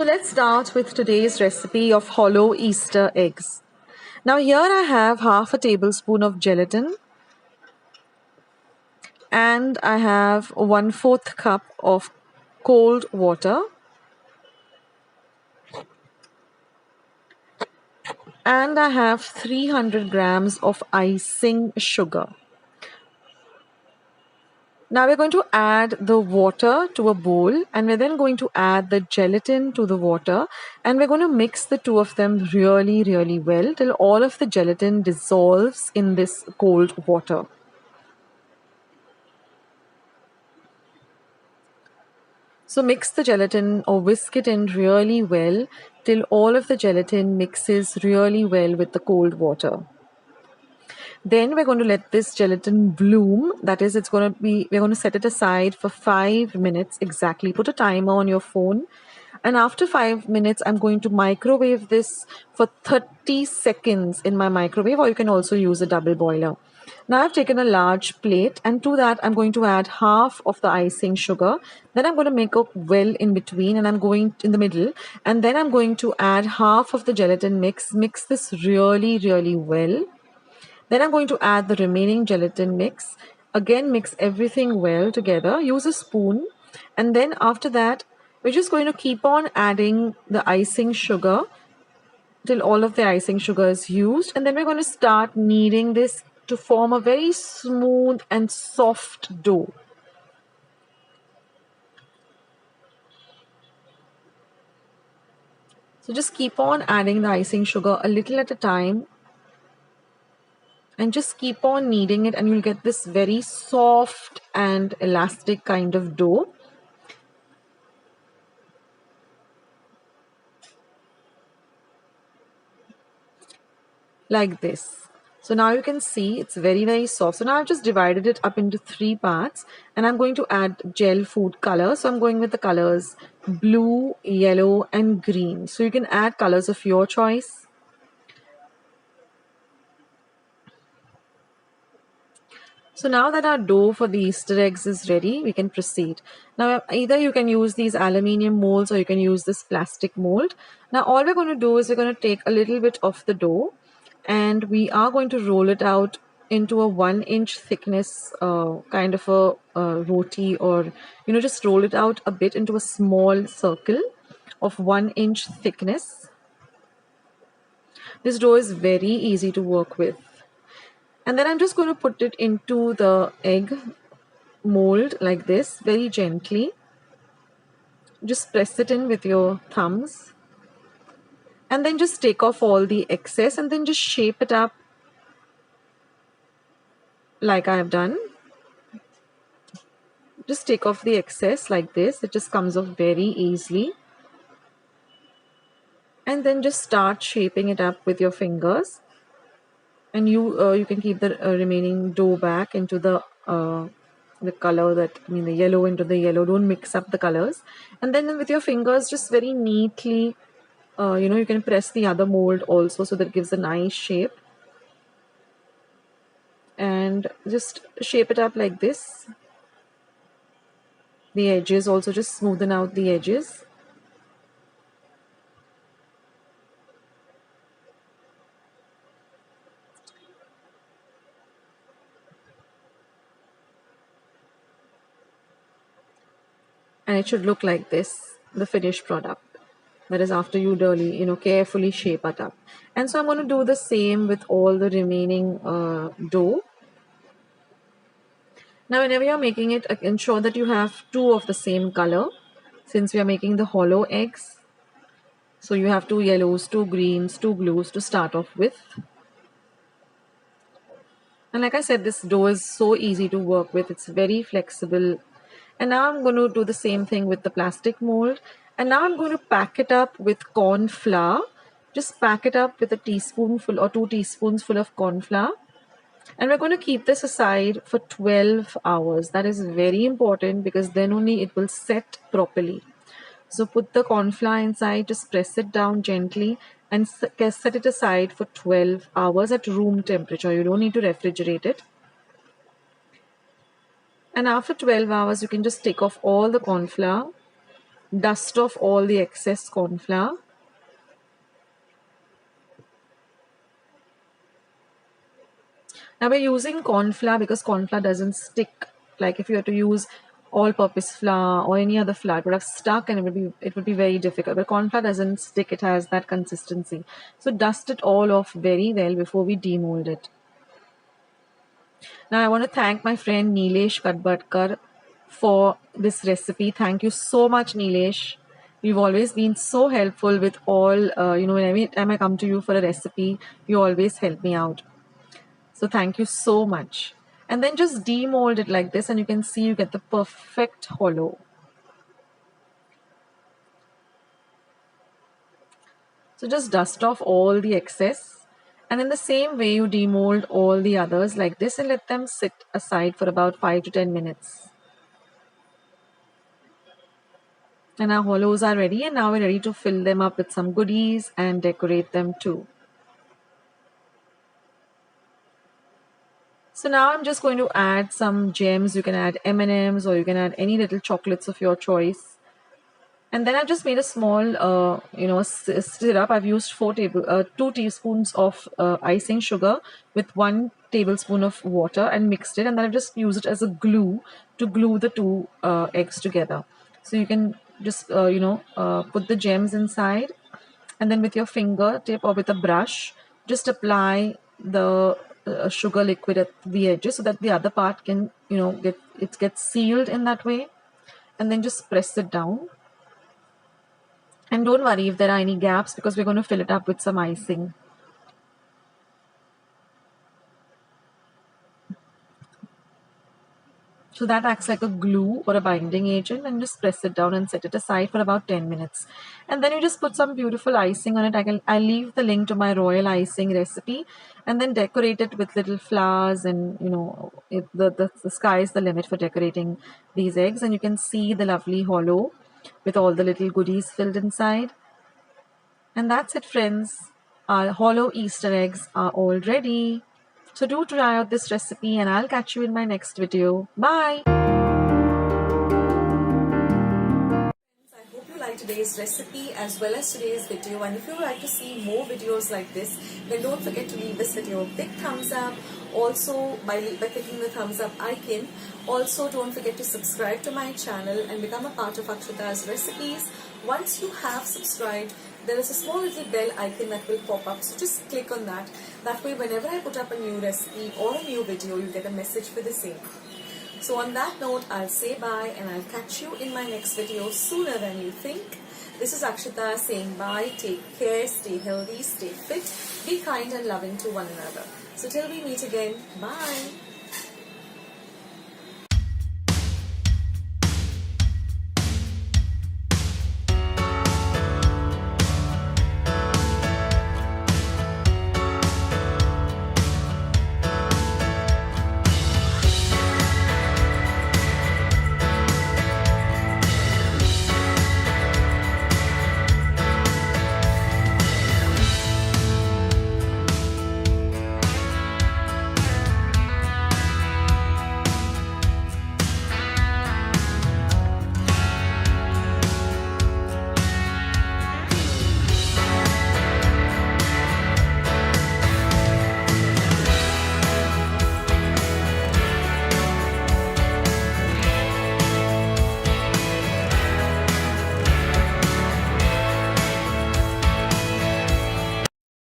So let's start with today's recipe of hollow Easter eggs. Now here I have half a tablespoon of gelatin and I have 1/4 cup of cold water and I have 300 grams of icing sugar. Now we're going to add the water to a bowl and we're then going to add the gelatin to the water and we're going to mix the two of them really well till all of the gelatin dissolves in this cold water. So mix the gelatin or whisk it in really well till all of the gelatin mixes really well with the cold water. Then we're going to let this gelatin bloom. That is, we're going to set it aside for 5 minutes exactly. Put a timer on your phone. And after 5 minutes, I'm going to microwave this for 30 seconds in my microwave, or you can also use a double boiler. Now I've taken a large plate and to that I'm going to add half of the icing sugar. Then I'm going to make a well in between and I'm going in the middle. And then I'm going to add half of the gelatin mix. Mix this really well. Then I'm going to add the remaining gelatin mix. Again, mix everything well together. Use a spoon. And then after that, we're just going to keep on adding the icing sugar till all of the icing sugar is used. And then we're going to start kneading this to form a very smooth and soft dough. So just keep on adding the icing sugar a little at a time. And just keep on kneading it and you'll get this very soft and elastic kind of dough. Like this. So now you can see it's very soft. So now I've just divided it up into 3 parts and I'm going to add gel food color. So I'm going with the colors blue, yellow and green. So you can add colors of your choice. So now that our dough for the Easter eggs is ready, we can proceed. Now either you can use these aluminium molds or you can use this plastic mold. Now all we're going to do is we're going to take a little bit of the dough and we are going to roll it out into a 1-inch thickness kind of a roti, or just roll it out a bit into a small circle of 1-inch thickness. This dough is very easy to work with. And then I'm just going to put it into the egg mold like this, very gently. Just press it in with your thumbs. And then just take off all the excess and then just shape it up like I have done. Just take off the excess like this. It just comes off very easily. And then just start shaping it up with your fingers. And you can keep the remaining dough back into the color the yellow into the yellow. Don't mix up the colors. And then with your fingers, just very neatly, you can press the other mold also so that it gives a nice shape. And just shape it up like this. The edges also, just smoothen out the edges. And it should look like this, the finished product. That is after you really, carefully shape it up. And so I'm going to do the same with all the remaining dough. Now whenever you're making it, ensure that you have 2 of the same color, since we are making the hollow eggs. So you have 2 yellows, 2 greens, 2 blues to start off with. And like I said, this dough is so easy to work with. It's very flexible. And now I'm going to do the same thing with the plastic mold. And now I'm going to pack it up with corn flour. Just pack it up with a teaspoonful or 2 teaspoons full of corn flour. And we're going to keep this aside for 12 hours. That is very important because then only it will set properly. So put the corn flour inside, just press it down gently and set it aside for 12 hours at room temperature. You don't need to refrigerate it. And after 12 hours, you can just take off all the corn flour dust off all the excess corn flour. Now we're using corn flour because corn flour doesn't stick. Like if you had to use all-purpose flour or any other flour, it would have stuck and it would be very difficult. But corn flour doesn't stick; it has that consistency. So dust it all off very well before we demold it. Now I want to thank my friend Nilesh Kadbadkar for this recipe. Thank you so much, Nilesh. You've always been so helpful with all, every time I come to you for a recipe, you always help me out. So thank you so much. And then just demold it like this and you can see you get the perfect hollow. So just dust off all the excess. And in the same way you demold all the others like this and let them sit aside for about 5 to 10 minutes. And our hollows are ready and now we're ready to fill them up with some goodies and decorate them too. So now I'm just going to add some gems. You can add M&Ms or you can add any little chocolates of your choice. And then I've just made a small, syrup. I've used 2 teaspoons of icing sugar with 1 tablespoon of water and mixed it. And then I've just used it as a glue to glue the 2 eggs together. So you can just, put the gems inside and then with your fingertip or with a brush, just apply the sugar liquid at the edges so that the other part can, get sealed in that way. And then just press it down. And don't worry if there are any gaps because we're going to fill it up with some icing. So that acts like a glue or a binding agent and just press it down and set it aside for about 10 minutes. And then you just put some beautiful icing on it. I'll leave the link to my royal icing recipe and then decorate it with little flowers and, the sky is the limit for decorating these eggs. And you can see the lovely hollow with all the little goodies filled inside. And that's it, friends. Our hollow Easter eggs are all ready. So do try out this recipe and I'll catch you in my next video. Bye! I hope you liked today's recipe as well as today's video, and if you would like to see more videos like this, then don't forget to leave this video a big thumbs up. Also by clicking the thumbs up icon. Also don't forget to subscribe to my channel and become a part of Akshata's recipes. Once you have subscribed, there is a small little bell icon that will pop up, so just click on that. That way whenever I put up a new recipe or a new video, you get a message for the same. So on that note, I'll say bye and I'll catch you in my next video sooner than you think. This is Akshata saying bye, take care, stay healthy, stay fit, be kind and loving to one another. So till we meet again, bye.